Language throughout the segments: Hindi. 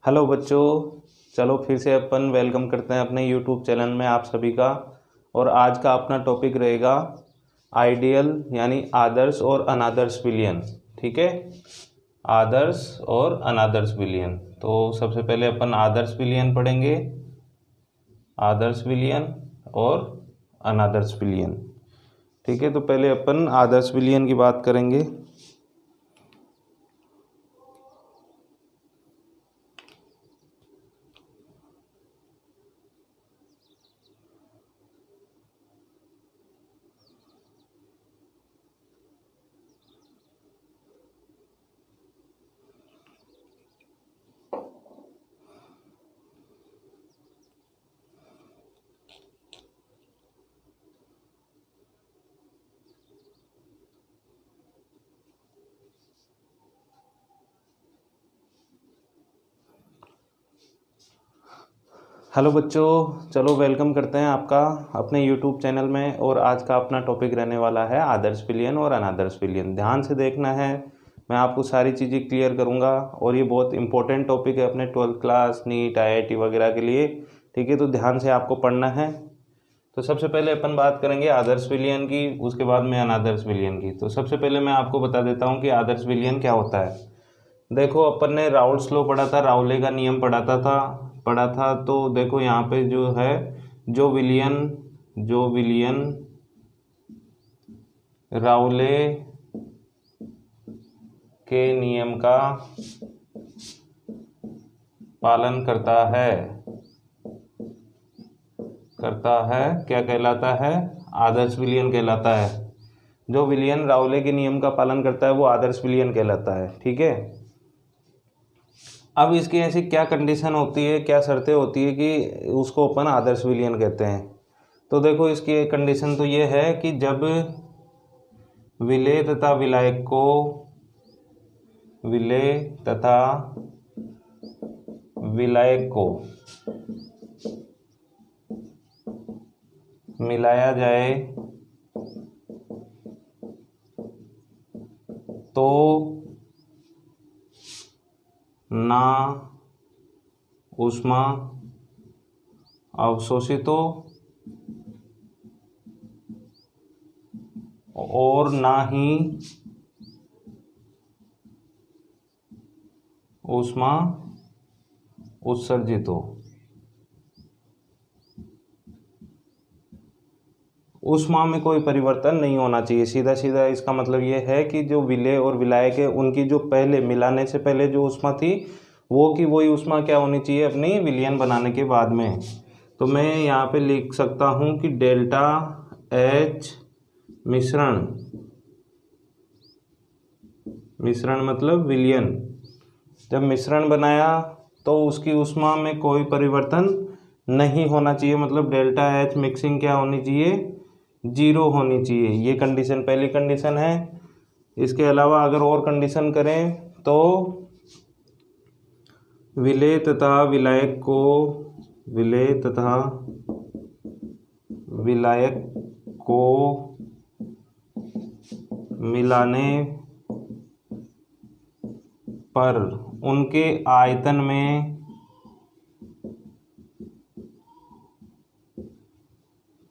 हेलो बच्चों। चलो फिर से अपन वेलकम करते हैं अपने यूट्यूब चैनल में आप सभी का। और आज का अपना टॉपिक रहेगा आइडियल यानी आदर्श और अनादर्श विलयन। ठीक है, आदर्श और अनादर्श विलयन। तो सबसे पहले अपन आदर्श विलयन पढ़ेंगे, आदर्श विलयन और अनादर्श विलयन। ठीक है, तो पहले अपन आदर्श विलयन की बात करेंगे। हेलो बच्चों, चलो वेलकम करते हैं आपका अपने यूट्यूब चैनल में। और आज का अपना टॉपिक रहने वाला है आदर्श विलयन और अनादर्श विलयन। ध्यान से देखना है, मैं आपको सारी चीज़ें क्लियर करूंगा। और ये बहुत इंपॉर्टेंट टॉपिक है अपने 12th क्लास, नीट, IIT वगैरह के लिए। ठीक है, तो ध्यान से आपको पढ़ना है। तो सबसे पहले अपन बात करेंगे आदर्श विलयन की, उसके बाद में अनादर्श विलयन की। तो सबसे पहले मैं आपको बता देता हूँ कि आदर्श विलयन क्या होता है। देखो, अपन ने राउल्ट्स लॉ पढ़ा था, राउले का नियम पढ़ा था। तो देखो यहाँ पे जो है, जो विलियन राउले के नियम का पालन करता है क्या कहलाता है? आदर्श विलयन कहलाता है। जो विलयन राउले के नियम का पालन करता है वो आदर्श विलयन कहलाता है। ठीक है, अब इसकी ऐसी क्या कंडीशन होती है, क्या शर्तें होती है कि उसको अपन आदर्श विलयन कहते हैं। तो देखो, इसकी एक कंडीशन तो ये है कि जब विलेय तथा विलायक को मिलाया जाए तो ना ऊष्मा अवशोषित हो और ना ही ऊष्मा उत्सर्जित हो। ऊष्मा में कोई परिवर्तन नहीं होना चाहिए। सीधा सीधा इसका मतलब ये है कि जो विलेय और विलायक है उनकी जो पहले मिलाने से पहले जो ऊष्मा थी वो की वही ऊष्मा क्या होनी चाहिए अपनी विलयन बनाने के बाद में। तो मैं यहाँ पे लिख सकता हूँ कि डेल्टा H मिश्रण मतलब विलयन। जब मिश्रण बनाया तो उसकी ऊष्मा में कोई परिवर्तन नहीं होना चाहिए, मतलब डेल्टा H मिक्सिंग क्या होनी चाहिए? 0 होनी चाहिए। ये कंडीशन पहली कंडीशन है। इसके अलावा अगर और कंडीशन करें तो विलेय तथा विलायक को मिलाने पर उनके आयतन में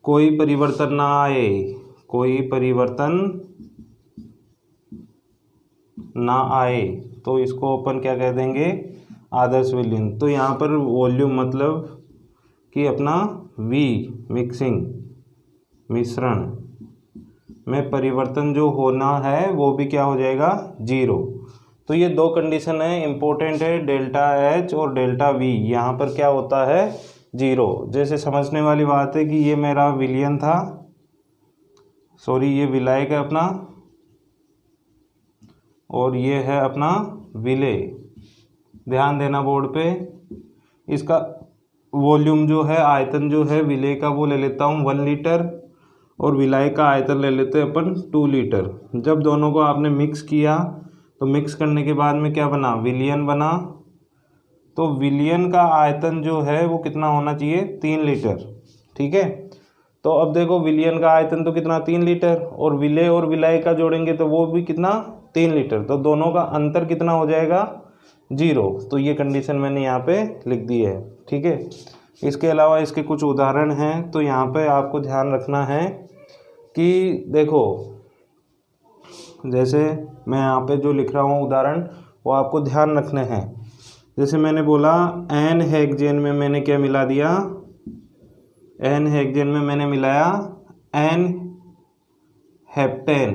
कोई परिवर्तन ना आए, तो इसको अपन क्या कह देंगे? आदर्श विलयन। तो यहाँ पर वॉल्यूम मतलब कि अपना V मिश्रण में परिवर्तन जो होना है वो भी क्या हो जाएगा? 0। तो ये दो कंडीशन है, इंपॉर्टेंट है, डेल्टा H और डेल्टा V। यहाँ पर क्या होता है? 0। जैसे समझने वाली बात है कि ये मेरा विलयन था, सॉरी ये विलायक है अपना, और ये है अपना विलेय। ध्यान देना बोर्ड पे। इसका वॉल्यूम जो है, आयतन जो है विलेय का वो ले लेता हूँ 1 लीटर, और विलायक का आयतन ले लेते हैं अपन 2 लीटर। जब दोनों को आपने मिक्स किया तो मिक्स करने के बाद में क्या बना? विलयन बना। तो विलयन का आयतन जो है वो कितना होना चाहिए? 3 लीटर। ठीक है, तो अब देखो विलयन का आयतन तो कितना? 3 लीटर, और विलेय और विलायक का जोड़ेंगे तो वो भी कितना? 3 लीटर। तो दोनों का अंतर कितना हो जाएगा? 0। तो ये कंडीशन मैंने यहाँ पे लिख दी है, ठीक है। इसके अलावा इसके कुछ उदाहरण हैं, तो यहाँ पे आपको ध्यान रखना है कि देखो, जैसे मैं यहाँ पे जो लिख रहा हूँ उदाहरण, वो आपको ध्यान रखने हैं। जैसे मैंने बोला एन हेक्सेन में मैंने क्या मिला दिया, एन हेक्सेन में मैंने मिलाया एन हेप्टेन,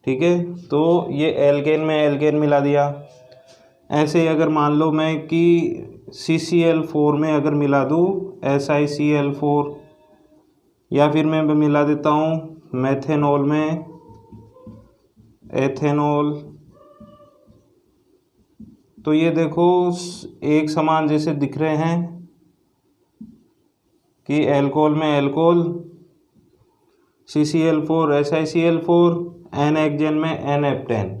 ठीक है। तो ये एल्केन में एल्केन मिला दिया। ऐसे ही अगर मान लो मैं कि CCl4 में अगर मिला दूँ SiCl4, या फिर मैं मिला देता हूँ मेथेनॉल में एथेनॉल, तो ये देखो एक समान जैसे दिख रहे हैं कि एल्कोहल में alcohol, CCl4 SiCl4, n hexane में एन हेप्टेन।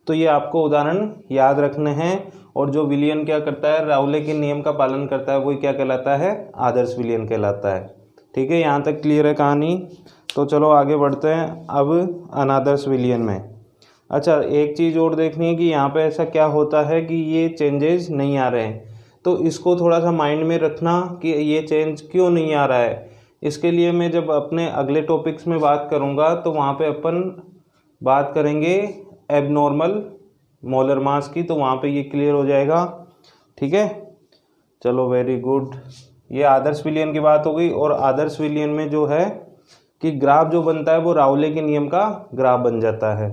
तो ये आपको उदाहरण याद रखने हैं। और जो विलयन क्या करता है, राउले के नियम का पालन करता है, वही क्या कहलाता है, आदर्श विलयन कहलाता है, ठीक है। यहाँ तक क्लियर है कहानी। तो चलो आगे बढ़ते हैं अब अनादर्श विलयन में। अच्छा, एक चीज़ और देखनी है कि यहाँ पे ऐसा क्या होता है कि ये चेंजेस नहीं आ रहे हैं, तो इसको थोड़ा सा माइंड में रखना कि ये चेंज क्यों नहीं आ रहा है। इसके लिए मैं जब अपने अगले टॉपिक्स में बात करूँगा तो वहाँ पे अपन बात करेंगे एबनॉर्मल मोलर मास की, तो वहाँ पे ये क्लियर हो जाएगा, ठीक है। चलो वेरी गुड। ये आदर्श विलयन की बात हो गई। और आदर्श विलयन में जो है कि ग्राफ जो बनता है वो राउले के नियम का ग्राफ बन जाता है,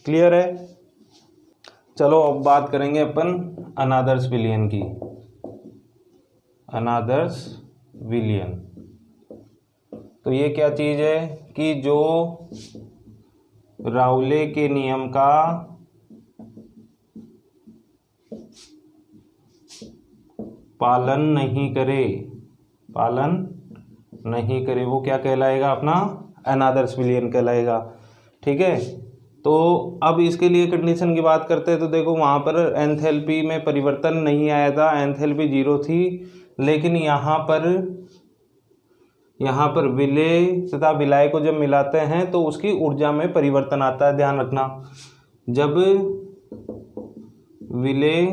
क्लियर है। चलो अब बात करेंगे अपन अनादर्श विलयन की। अनादर्श विलयन तो ये क्या चीज़ है कि जो राउले के नियम का पालन नहीं करे, वो क्या कहलाएगा, अपना अनादर्श विलयन कहलाएगा, ठीक है। तो अब इसके लिए कंडीशन की बात करते हैं। तो देखो वहाँ पर एंथैल्पी में परिवर्तन नहीं आया था, एंथैल्पी 0 थी। लेकिन यहाँ पर विलेय तथा विलाय को जब मिलाते हैं तो उसकी ऊर्जा में परिवर्तन आता है, ध्यान रखना। जब विलेय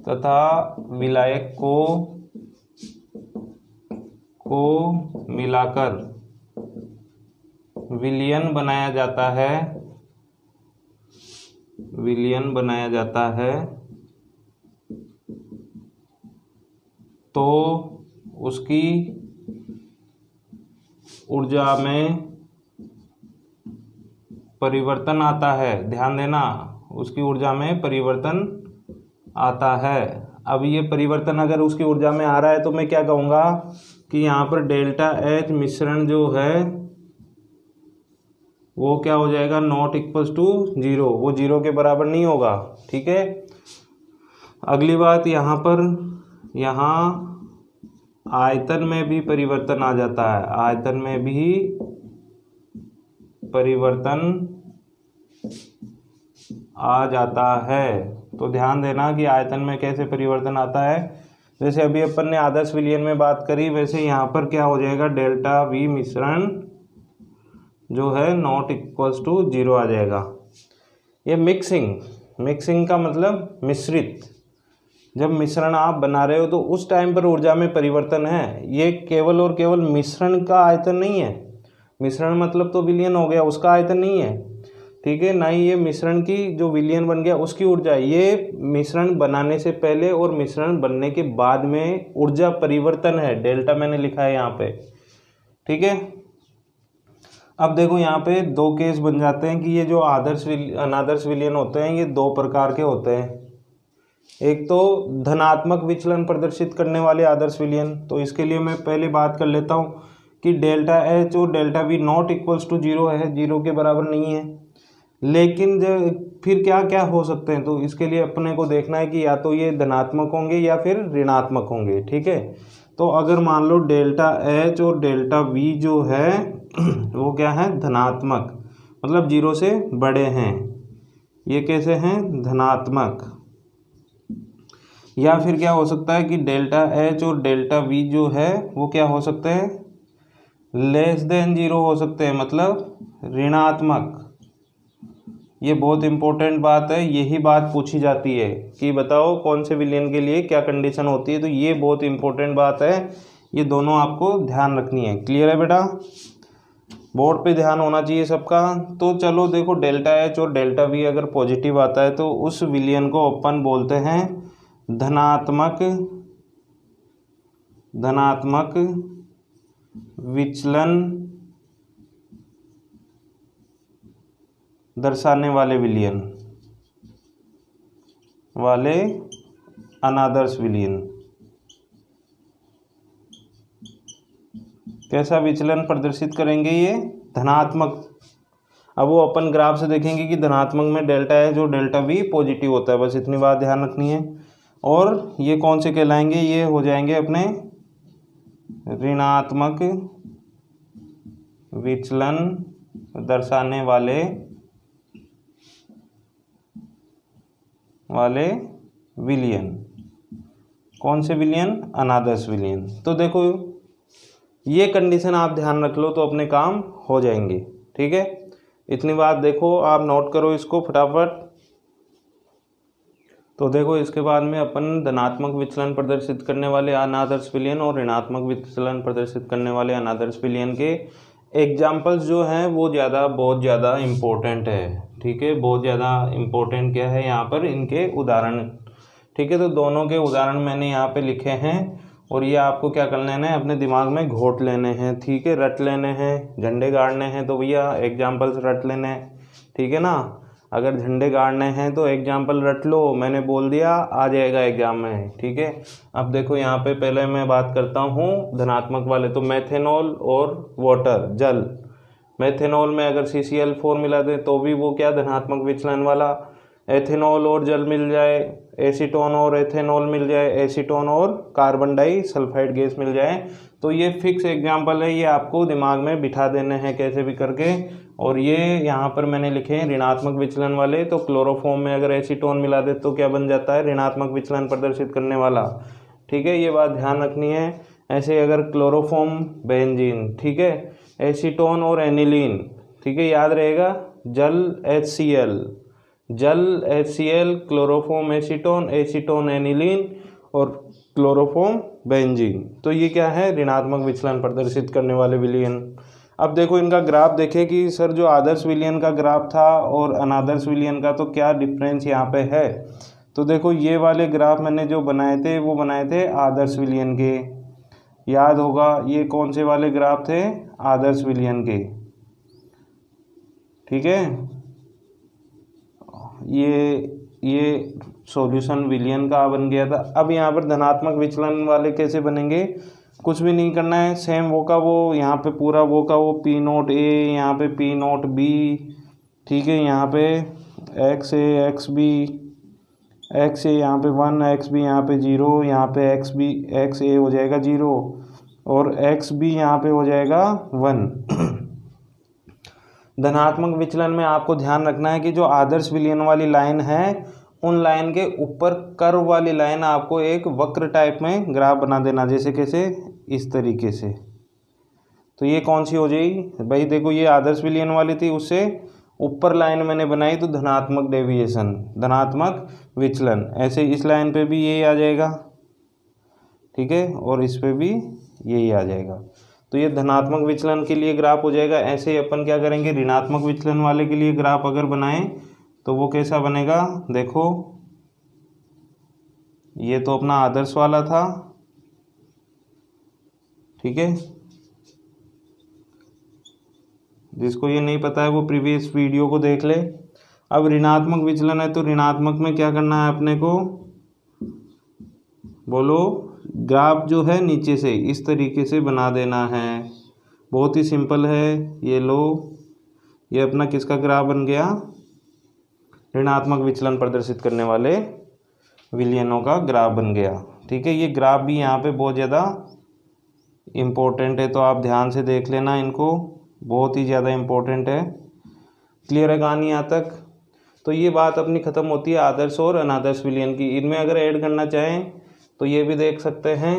तथा विलायक को मिलाकर विलयन बनाया जाता है, तो उसकी ऊर्जा में परिवर्तन आता है, ध्यान देना, उसकी ऊर्जा में परिवर्तन आता है। अब ये परिवर्तन अगर उसकी ऊर्जा में आ रहा है तो मैं क्या कहूँगा कि यहाँ पर डेल्टा H मिश्रण जो है वो क्या हो जाएगा, नॉट इक्वल्स टू 0, वो 0 के बराबर नहीं होगा, ठीक है। अगली बात, यहाँ आयतन में भी परिवर्तन आ जाता है, आयतन में भी परिवर्तन आ जाता है। तो ध्यान देना कि आयतन में कैसे परिवर्तन आता है। जैसे अभी अपन ने आदर्श विलयन में बात करी, वैसे यहाँ पर क्या हो जाएगा, डेल्टा V मिश्रण जो है नॉट इक्वल्स टू 0 आ जाएगा। ये मिक्सिंग का मतलब मिश्रित, जब मिश्रण आप बना रहे हो तो उस टाइम पर ऊर्जा में परिवर्तन है। ये केवल और केवल मिश्रण का आयतन नहीं है, मिश्रण मतलब तो विलयन हो गया, उसका आयतन नहीं है, ठीक है। ना ही ये मिश्रण की जो विलयन बन गया उसकी ऊर्जा, ये मिश्रण बनाने से पहले और मिश्रण बनने के बाद में ऊर्जा परिवर्तन है, डेल्टा मैंने लिखा है यहाँ पे, ठीक है। अब देखो यहाँ पे दो केस बन जाते हैं कि ये जो अनादर्श विलयन होते हैं ये दो प्रकार के होते हैं। एक तो धनात्मक विचलन प्रदर्शित करने वाले आदर्श विलयन, तो इसके लिए मैं पहले बात कर लेता हूँ कि डेल्टा H और delta V not equals to 0 है, 0 के बराबर नहीं है। लेकिन फिर क्या क्या हो सकते हैं, तो इसके लिए अपने को देखना है कि या तो ये धनात्मक होंगे या फिर ऋणात्मक होंगे, ठीक है। तो अगर मान लो डेल्टा H और डेल्टा V जो है वो क्या है, धनात्मक, मतलब 0 से बड़े हैं, ये कैसे हैं, धनात्मक। या फिर क्या हो सकता है कि डेल्टा H और डेल्टा V जो है वो क्या हो सकते हैं, लेस देन 0 हो सकते हैं, मतलब ऋणात्मक। ये बहुत इंपॉर्टेंट बात है, यही बात पूछी जाती है कि बताओ कौन से विलियन के लिए क्या कंडीशन होती है। तो ये बहुत इंपॉर्टेंट बात है, ये दोनों आपको ध्यान रखनी है। क्लियर है बेटा, बोर्ड पे ध्यान होना चाहिए सबका। तो चलो देखो, डेल्टा एच और डेल्टा वी अगर पॉजिटिव आता है तो उस विलियन को अपन बोलते हैं धनात्मक विचलन दर्शाने वाले विलियन वाले अनादर्श विलियन। कैसा विचलन प्रदर्शित करेंगे ये? धनात्मक। अब वो अपन ग्राफ से देखेंगे कि धनात्मक में डेल्टा है जो डेल्टा वी पॉजिटिव होता है, बस इतनी बात ध्यान रखनी है। और ये कौन से कहलाएंगे? ये हो जाएंगे अपने ऋणात्मक विचलन दर्शाने वाले विलियन। कौन से विलियन? अनादर्श विलियन। तो देखो ये कंडीशन आप ध्यान रख लो तो अपने काम हो जाएंगे। ठीक है, इतनी बात देखो, आप नोट करो इसको फटाफट। तो देखो इसके बाद में अपन धनात्मक विचलन प्रदर्शित करने वाले अनादर्श विलियन और ऋणात्मक विचलन प्रदर्शित करने वाले अनादर्श विलियन के एग्जाम्पल्स जो हैं वो बहुत ज़्यादा इम्पोर्टेंट है। ठीक है, बहुत ज़्यादा इम्पोर्टेंट क्या है यहाँ पर? इनके उदाहरण। ठीक है, तो दोनों के उदाहरण मैंने यहाँ पे लिखे हैं और ये आपको क्या कर लेना है? अपने दिमाग में घोट लेने हैं। ठीक है, रट लेने हैं। झंडे गाड़ने हैं तो भैया एग्जाम्पल्स रट लेने हैं। ठीक है ना, अगर झंडे गाड़ने हैं तो एग्जाम्पल रट लो, मैंने बोल दिया आ जाएगा एग्जाम में। ठीक है, अब देखो यहाँ पे पहले मैं बात करता हूँ धनात्मक वाले। तो मेथेनॉल और वाटर, जल। मेथेनॉल में अगर CCl4 मिला दे तो भी वो क्या? धनात्मक विचलन वाला। एथेनॉल और जल मिल जाए, एसीटोन और एथेनॉल मिल जाए, एसीटोन और कार्बन डाइसल्फाइड गैस मिल जाए, तो ये फिक्स एग्जाम्पल है, ये आपको दिमाग में बिठा देने हैं कैसे भी करके। और ये यहाँ पर मैंने लिखे हैं ऋणात्मक विचलन वाले। तो क्लोरोफॉर्म में अगर एसीटोन मिला दे तो क्या बन जाता है? ऋणात्मक विचलन प्रदर्शित करने वाला। ठीक है, ये बात ध्यान रखनी है। ऐसे अगर क्लोरोफॉर्म बेंजीन, ठीक है, एसीटोन और एनिलीन, ठीक है, याद रहेगा। जल HCl, chloroform acetone, acetone aniline और क्लोरोफॉर्म बेंजीन। तो ये क्या है? ऋणात्मक विचलन प्रदर्शित करने वाले विलियन। अब देखो इनका ग्राफ देखें कि सर जो आदर्श विलियन का ग्राफ था और अनादर्श विलियन का, तो क्या डिफरेंस यहाँ पे है। तो देखो ये वाले ग्राफ मैंने जो बनाए थे वो बनाए थे आदर्श विलियन के। याद होगा ये कौन से वाले ग्राफ थे? आदर्श विलियन के। ठीक है, ये सॉल्यूशन विलियन का बन गया था। अब यहाँ पर धनात्मक विचलन वाले कैसे बनेंगे? कुछ भी नहीं करना है, सेम वो का वो यहाँ पे पूरा वो का वो P0 A, यहाँ पे P0 B, ठीक है, यहाँ पे XA XB, XA यहाँ पे 1, XB यहाँ पे 0, यहाँ पे XA हो जाएगा 0 और XB यहाँ पे हो जाएगा 1। धनात्मक विचलन में आपको ध्यान रखना है कि जो आदर्श विलियन वाली लाइन है उन लाइन के ऊपर कर्व वाली लाइन आपको एक वक्र टाइप में ग्राफ बना देना, जैसे कैसे? इस तरीके से। तो ये कौन सी हो जाएगी भाई? देखो ये आदर्श विलियन वाली थी, उससे ऊपर लाइन मैंने बनाई तो धनात्मक डेविएशन, धनात्मक विचलन। ऐसे इस लाइन पे भी यही आ जाएगा, ठीक है, और इस पे भी यही आ जाएगा। तो ये धनात्मक विचलन के लिए ग्राफ हो जाएगा। ऐसे ही अपन क्या करेंगे? ऋणात्मक विचलन वाले के लिए ग्राफ अगर बनाएं तो वो कैसा बनेगा? देखो ये तो अपना आदर्श वाला था, ठीक है, जिसको ये नहीं पता है वो प्रीवियस वीडियो को देख ले। अब ऋणात्मक विचलन है तो ऋणात्मक में क्या करना है अपने को? बोलो। ग्राफ जो है नीचे से इस तरीके से बना देना है, बहुत ही सिंपल है। ये लो, ये अपना किसका ग्राफ बन गया? ऋणात्मक विचलन प्रदर्शित करने वाले विलियनों का ग्राफ बन गया। ठीक है, ये ग्राफ भी यहाँ पे बहुत ज़्यादा इम्पोर्टेंट है, तो आप ध्यान से देख लेना इनको, बहुत ही ज़्यादा इम्पोर्टेंट है। क्लियर है कहानी यहाँ तक? तो ये बात अपनी ख़त्म होती है आदर्श और अनादर्श विलियन की। इनमें अगर ऐड करना चाहें तो ये भी देख सकते हैं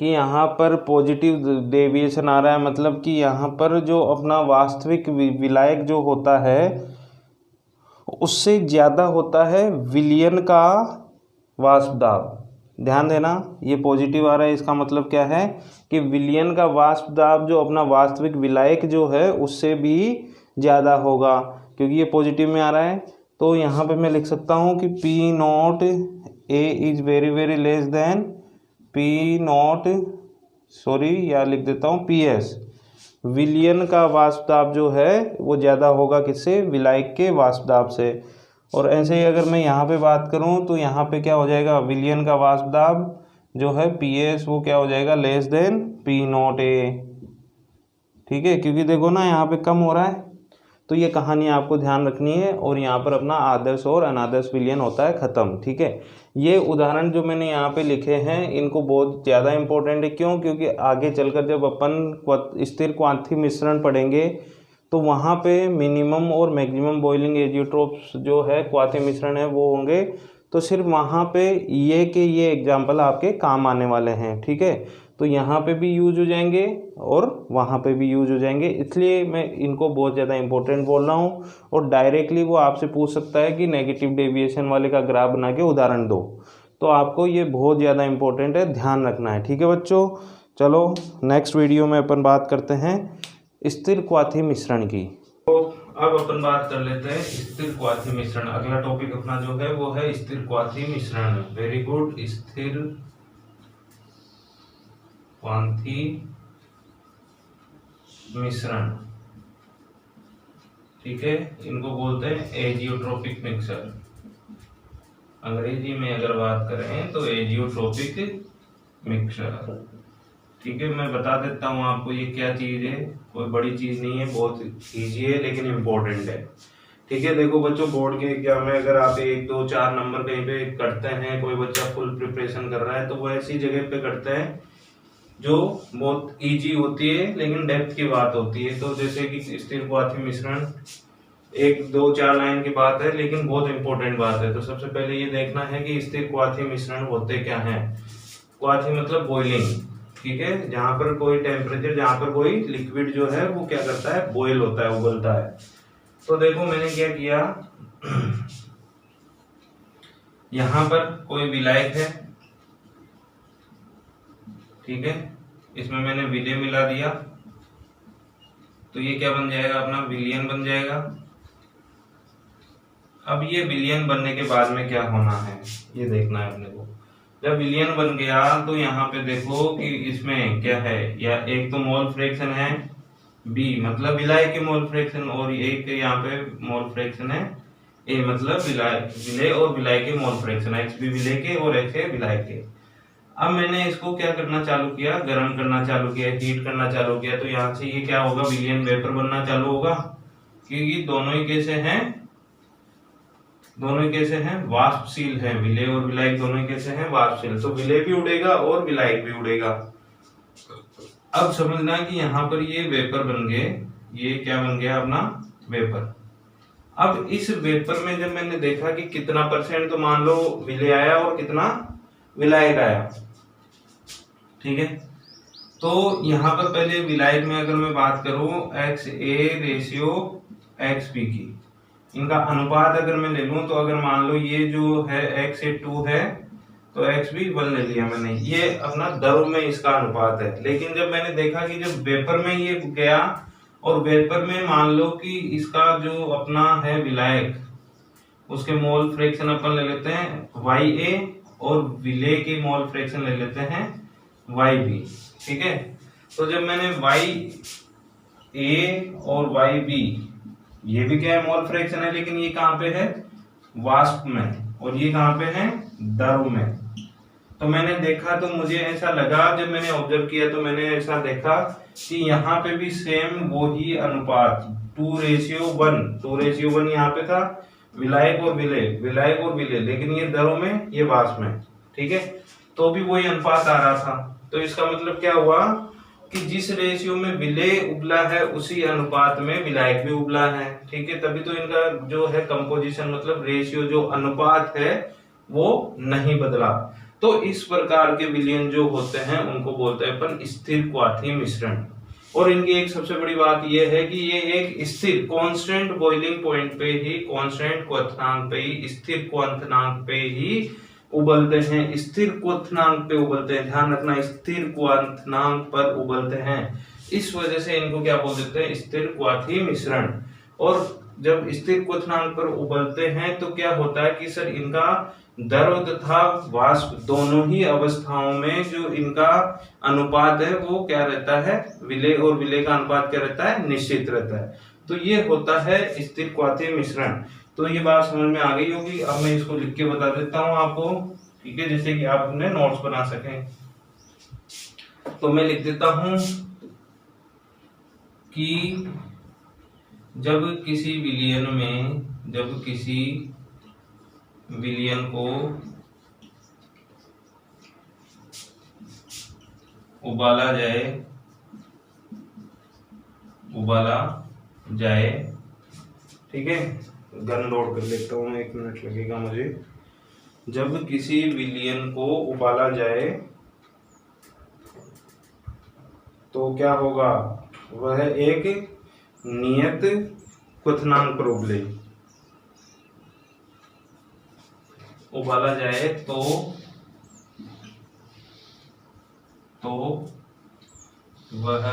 कि यहाँ पर पॉजिटिव डेविएशन आ रहा है, मतलब कि यहाँ पर जो अपना वास्तविक विलायक जो होता है उससे ज़्यादा होता है विलयन का वाष्प दाब। ध्यान देना, ये पॉजिटिव आ रहा है, इसका मतलब क्या है कि विलयन का वाष्प दाब जो अपना वास्तविक विलायक जो है उससे भी ज़्यादा होगा, क्योंकि ये पॉजिटिव में आ रहा है। तो यहाँ पे मैं लिख सकता हूँ कि P not A is very very less than P not, sorry या लिख देता हूँ पी एस। विलयन का वाष्प दाब जो है वो ज़्यादा होगा किससे, विलायक के वाष्प दाब से। और ऐसे ही अगर मैं यहाँ पे बात करूँ तो यहाँ पे क्या हो जाएगा, विलयन का वाष्प दाब जो है पी एस वो क्या हो जाएगा, less than P not a. ठीक है, क्योंकि देखो ना यहाँ पे कम हो रहा है। तो ये कहानी आपको ध्यान रखनी है, और यहाँ पर अपना आदर्श और अनादर्श विलयन होता है ख़त्म। ठीक है, ये उदाहरण जो मैंने यहाँ पे लिखे हैं इनको बहुत ज़्यादा इम्पोर्टेंट है। क्यों? क्योंकि आगे चलकर जब अपन स्थिर क्वांथी मिश्रण पढ़ेंगे तो वहाँ पे मिनिमम और मैक्सिमम बॉइलिंग एजियोट्रोप्स जो है क्वाथी मिश्रण है वो होंगे। तो सिर्फ वहाँ पे ये एग्जाम्पल आपके काम आने वाले हैं। ठीक है, तो यहाँ पे भी यूज हो जाएंगे और वहाँ पे भी यूज हो जाएंगे, इसलिए मैं इनको बहुत ज़्यादा इंपॉर्टेंट बोल रहा हूँ। और डायरेक्टली वो आपसे पूछ सकता है कि नेगेटिव डेविएशन वाले का ग्राफ बना के उदाहरण दो, तो आपको ये बहुत ज़्यादा इंपॉर्टेंट है, ध्यान रखना है। ठीक है बच्चों, चलो नेक्स्ट वीडियो में अपन बात करते हैं स्थिर क्वाथी मिश्रण की। तो अब अपन बात कर लेते हैं स्थिर क्वाथी मिश्रण। अगला टॉपिक अपना जो है वो है स्थिर क्वाथी मिश्रण। वेरी गुड, स्थिर क्वाथी मिश्रण। ठीक है, इनको बोलते हैं एजियोट्रोपिक मिक्सर। अंग्रेजी में अगर बात करें तो एजियोट्रोपिक मिक्सर। ठीक है, मैं बता देता हूँ आपको ये क्या चीज़ है, कोई बड़ी चीज़ नहीं है, बहुत ईजी है लेकिन इम्पोर्टेंट है। ठीक है, देखो बच्चों, बोर्ड के एग्जाम में अगर आप 1, 2, 4 नंबर कहीं पे करते हैं, कोई बच्चा फुल प्रिपरेशन कर रहा है तो वो ऐसी जगह पे करते हैं जो बहुत इजी होती है लेकिन डेप्थ की बात होती है। तो जैसे कि स्थिर क्वाथी मिश्रण 1, 2, 4 लाइन की बात है लेकिन बहुत इंपॉर्टेंट बात है। तो सबसे पहले ये देखना है कि स्थिर क्वाथी मिश्रण होते क्या हैं। क्वाथी मतलब बॉइलिंग। ठीक है, जहां पर कोई टेम्परेचर, जहां पर कोई लिक्विड जो है वो क्या करता है, बॉयल होता है, उबलता है। तो देखो मैंने क्या किया, यहां पर कोई विलायक है। ठीक है, इसमें मैंने विलय मिला दिया, तो ये क्या बन जाएगा, अपना विलयन बन जाएगा। अब ये विलयन बनने के बाद में क्या होना है ये देखना है अपने को। जब विलयन बन गया तो यहाँ पे देखो कि इसमें क्या है, या एक तो मोल फ्रैक्शन है बी मतलब विलाय के मोल फ्रैक्शन, और एक यहाँ पे मोल फ्रैक्शन है ए मतलब विलय और विलाय के मोल फ्रैक्शन, एक्स भी विलय के और एक्स है विलाय के। अब मैंने इसको क्या करना चालू किया, गर्म करना चालू किया, हीट करना चालू किया। तो यहाँ से ये क्या होगा, विलयन वेपर बनना चालू होगा, क्योंकि दोनों ही कैसे हैं वाष्पशील हैं। विलय और विलायक दोनों ही कैसे हैं, वाष्पशील। तो विलय भी उड़ेगा और विलायक भी उड़ेगा। अब समझना कि यहाँ पर ये वेपर बन गए, ये क्या बन गया अपना वेपर। अब इस वेपर में जब मैंने देखा कि कितना %, तो मान लो विलय आया और कितना विलायक आया। ठीक है, तो यहाँ पर पहले विलायक में अगर मैं बात करूं XA/XB की, इनका अनुपात अगर मैं ले लूं, तो अगर मान लो ये जो है XA 2 है तो XB 1 ले लिया मैंने, ये अपना द्रव में इसका अनुपात है। लेकिन जब मैंने देखा कि जब वेपर में ये गया, और वेपर में मान लो कि इसका जो अपना है विलायक, उसके मोल फ्रैक्शन अपन ले लेते हैं YA, और विलय के मोल फ्रैक्शन ले लेते हैं YB। ठीक है, तो जब मैंने YA और YB, ये भी क्या है, मोल फ्रैक्शन है, लेकिन ये कहाँ पे है, वाष्प में, और ये कहाँ पे है, द्रव में। तो मैंने देखा, तो मुझे ऐसा लगा, जब मैंने ऑब्जर्व किया तो मैंने ऐसा देखा कि यहाँ पे भी सेम वही अनुपात 2:1 यहाँ पे था, विलायक और विलय, लेकिन ये द्रव में, ये वाष्प में। ठीक है, तो भी वही अनुपात आ रहा था। तो इसका मतलब क्या हुआ कि जिस रेशियो में विलय उबला है उसी अनुपात में विलायक भी उबला है। ठीक है, तभी तो इनका जो है कंपोजिशन मतलब रेशियो जो अनुपात है वो नहीं बदला। तो इस प्रकार के विलयन जो होते हैं उनको बोलते हैं अपन स्थिर क्वाथी मिश्रण। और इनकी एक सबसे बड़ी बात यह है कि ये एक स्थिर कांस्टेंट बॉइलिंग पॉइंट पे ही, कांस्टेंट क्वथनांक पे ही, स्थिर क्वथनांक पे ही उबलते हैं, स्थिर क्वथनांक पे उबलते हैं। ध्यान रखना, स्थिर क्वथनांक पर उबलते हैं, इस वजह से इनको क्या बोल देते हैं, स्थिर क्वाथी मिश्रण। और जब स्थिर क्वथनांक पर उबलते हैं तो क्या होता है कि सर इनका द्रव तथा वाष्प दोनों ही अवस्थाओं में जो इनका अनुपात है वो क्या रहता है, विलेय और विलेय का अनुपात क्या रहता है, निश्चित रहता है। तो ये होता है स्थिर क्वाथी मिश्रण। तो ये बात समझ में आ गई होगी। अब मैं इसको लिख के बता देता हूं आपको, ठीक है, जैसे कि आप अपने नोट्स बना सकें। तो मैं लिख देता हूं कि जब किसी विलयन को उबाला जाए, ठीक है, गन लोड कर लेता हूँ, 1 मिनट लगेगा मुझे। जब किसी विलयन को उबाला जाए तो क्या होगा, वह एक नियत क्वथनांक पर उबाला जाए तो वह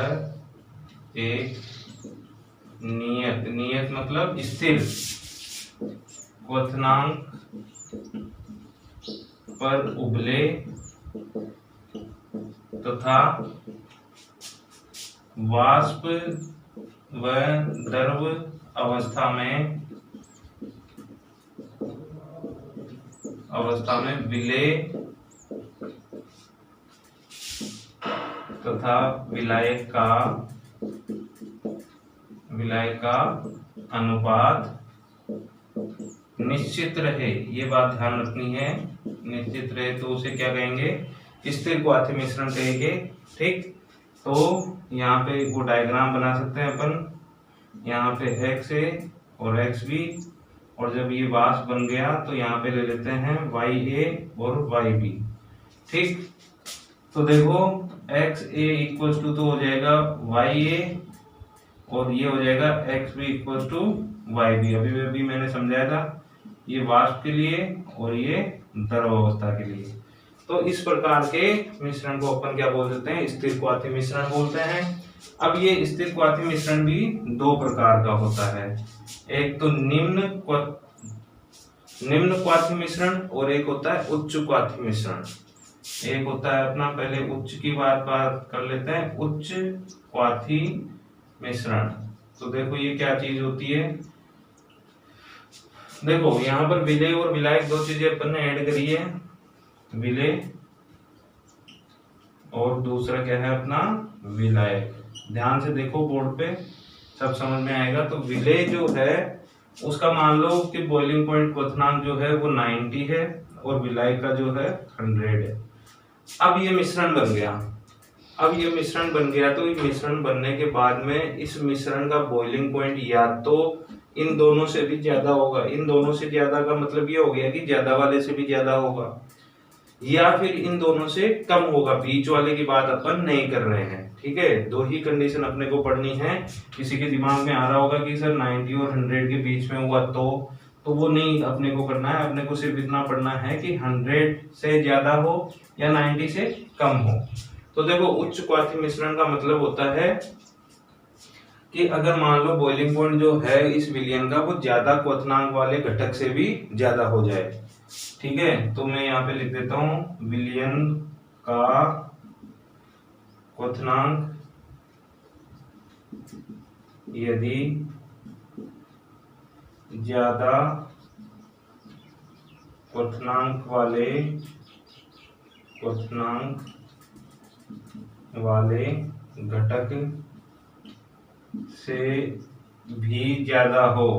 एक नियत मतलब स्थिर क्वथनांक पर उबले तथा वाष्प व द्रव अवस्था में विलेय तथा विलायक का अनुपात निश्चित रहे। ये बात ध्यान रखनी है, निश्चित रहे तो उसे क्या कहेंगे, स्थिर क्वाथी मिश्रण कहेंगे। ठीक, तो यहाँ पे वो डायग्राम बना सकते हैं अपन, यहाँ पे x है और x भी, और जब ये वाष्प बन गया तो यहाँ पे ले लेते हैं YA और YB। ठीक, तो देखो XA इक्वल्स टू तो हो जाएगा YA और ये हो जाएगा XB इक्वल्स टू YB। अभी मैंने समझाया था, ये वाष्प के लिए और ये द्रव अवस्था के लिए। तो इस प्रकार के मिश्रण को अपन क्या बोल देते हैं, स्थिर क्वाथी मिश्रण बोलते हैं। अब ये स्थिर क्वाथी मिश्रण भी 2 प्रकार का होता है, एक तो निम्न क्वाथी मिश्रण और एक होता है उच्च क्वाथी मिश्रण। एक होता है अपना, पहले उच्च की बात कर लेते हैं, उच्च क्वाथी मिश्रण। तो देखो ये क्या चीज होती है, देखो यहाँ पर विलेय और विलायक 2 चीजें अपन ने ऐड करी है, विलेय और दूसरा क्या है अपना विलायक। ध्यान से देखो बोर्ड पे, सब समझ में आएगा। तो विलेय जो है उसका मान लो कि बॉइलिंग पॉइंट क्वथनांक जो है वो 90 है और विलायक का जो है 100 है। अब ये मिश्रण बन गया, तो ये मिश्रण बनने के बाद में इस मिश्रण का बॉइलिंग पॉइंट या तो इन दोनों से भी ज्यादा होगा, इन दोनों से ज्यादा का मतलब ये हो गया कि ज्यादा वाले से भी ज्यादा होगा, या फिर इन दोनों से कम होगा। बीच वाले की बात अपन नहीं कर रहे हैं, ठीक है। 2 ही कंडीशन अपने को पढ़नी है। किसी के दिमाग में आ रहा होगा कि सर 90 और 100 के बीच में हुआ तो वो नहीं अपने को करना है। अपने को सिर्फ इतना पढ़ना है कि 100 से ज्यादा हो या 90 से कम हो। तो देखो उच्च क्वाथी मिश्रण का मतलब होता है कि अगर मान लो बॉइलिंग पॉइंट जो है इस विलयन का वो ज्यादा क्वथनांक वाले घटक से भी ज्यादा हो जाए, ठीक है। तो मैं यहाँ पे लिख देता हूं, विलयन का क्वथनांक यदि ज्यादा क्वथनांक वाले घटक से भी ज्यादा हो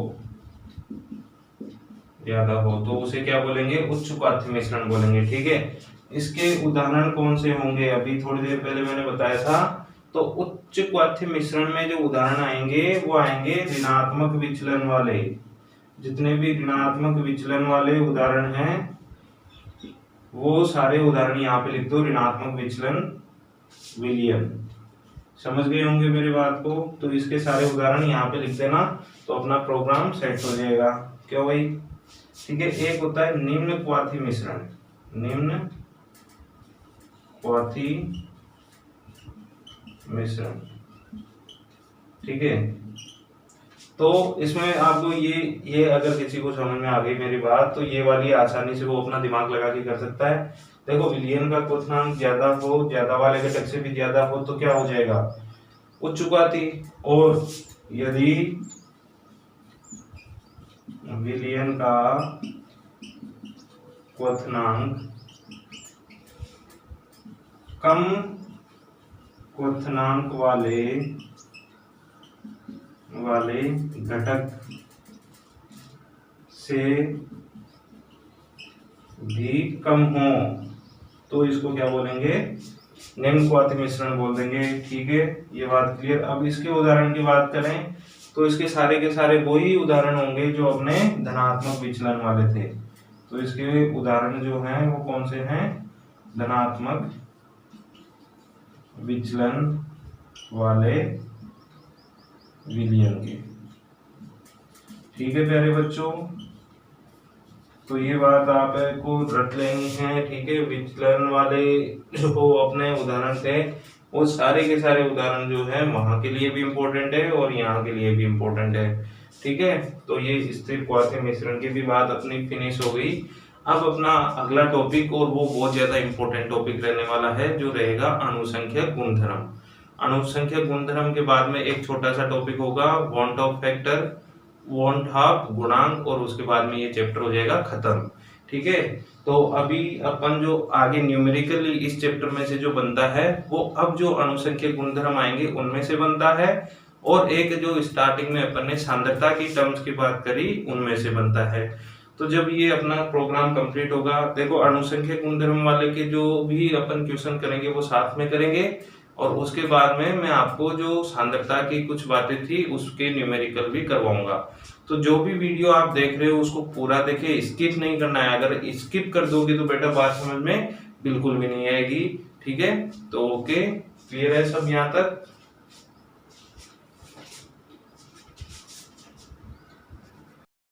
तो उसे क्या बोलेंगे, उच्च क्वाथी मिश्रण बोलेंगे, ठीक है। इसके उदाहरण कौन से होंगे, अभी थोड़ी देर पहले मैंने बताया था। तो उच्च क्वाथी मिश्रण में जो उदाहरण आएंगे वो आएंगे ऋणात्मक विचलन वाले। जितने भी ऋणात्मक विचलन वाले उदाहरण हैं वो सारे उदाहरण यहाँ पे लिख दो ऋणात्मक विचलन विलयन। समझ गए होंगे मेरी बात को। तो इसके सारे उदाहरण यहाँ पे लिख देना, तो अपना प्रोग्राम सेट हो जाएगा। क्यों भाई? ठीक है। एक होता है निम्न क्वाथी मिश्रण, निम्न क्वाथी मिश्रण, ठीक है। तो इसमें आपको ये अगर किसी को समझ में आ गई मेरी बात, तो ये वाली आसानी से वो अपना दिमाग लगा के कर सकता है। देखो विलयन का क्वथनांक ज्यादा हो, ज्यादा वाले घटक से भी ज्यादा हो, तो क्या हो जाएगा? उच्च क्वाथी। और यदि विलयन का क्वथनांक कम क्वथनांक वाले घटक से भी कम हो, तो इसको क्या बोलेंगे? निम्न क्वाथी मिश्रण बोल देंगे। ठीक है, ये बात क्लियर। अब इसके उदाहरण की बात करें तो इसके सारे के सारे वही उदाहरण होंगे जो अपने धनात्मक विचलन वाले थे। तो इसके उदाहरण जो हैं वो कौन से हैं? धनात्मक विचलन वाले विलयन के। ठीक है प्यारे बच्चों, तो ये बात आपको रट लेनी है। ठीक है, विचलन वाले जो अपने उदाहरण थे वो सारे के सारे उदाहरण जो है वहां के लिए भी इम्पोर्टेंट है और यहाँ के लिए भी इम्पोर्टेंट है। ठीक है, तो ये स्थिर क्वाथी मिश्रण की भी बात अपनी फिनिश हो गई। अब अपना अगला टॉपिक, और वो बहुत ज्यादा इम्पोर्टेंट टॉपिक रहने वाला है, जो रहेगा अणुसंख्या गुणधर्म। अणुसंख्या गुणधर्म के बाद में एक छोटा सा टॉपिक होगा want of factor, want half गुणांक, और उसके बाद में ये चैप्टर हो जाएगा खत्म। ठीक है, तो अभी अपन जो आगे न्यूमेरिकली इस चैप्टर में से जो बनता है वो अब जो अणुसंख्या गुणधर्म आएंगे उनमें से बनता है, और एक जो स्टार्टिंग में अपन ने सांद्रता की टर्म्स की बात करी उनमें से बनता है। तो जब ये अपना प्रोग्राम कंप्लीट होगा, देखो अणुसंख्या गुणधर्म वाले के जो भी अपन क्वेश्चन करेंगे वो साथ में करेंगे, और उसके बाद में मैं आपको जो सांद्रता की कुछ बातें थी उसके न्यूमेरिकल भी करवाऊंगा। तो जो भी वीडियो आप देख रहे हो उसको पूरा देखें, स्किप नहीं करना है। अगर स्किप कर दोगे तो बेटा बात समझ में बिल्कुल भी नहीं आएगी। ठीक है, तो ओके, क्लियर है सब यहाँ तक?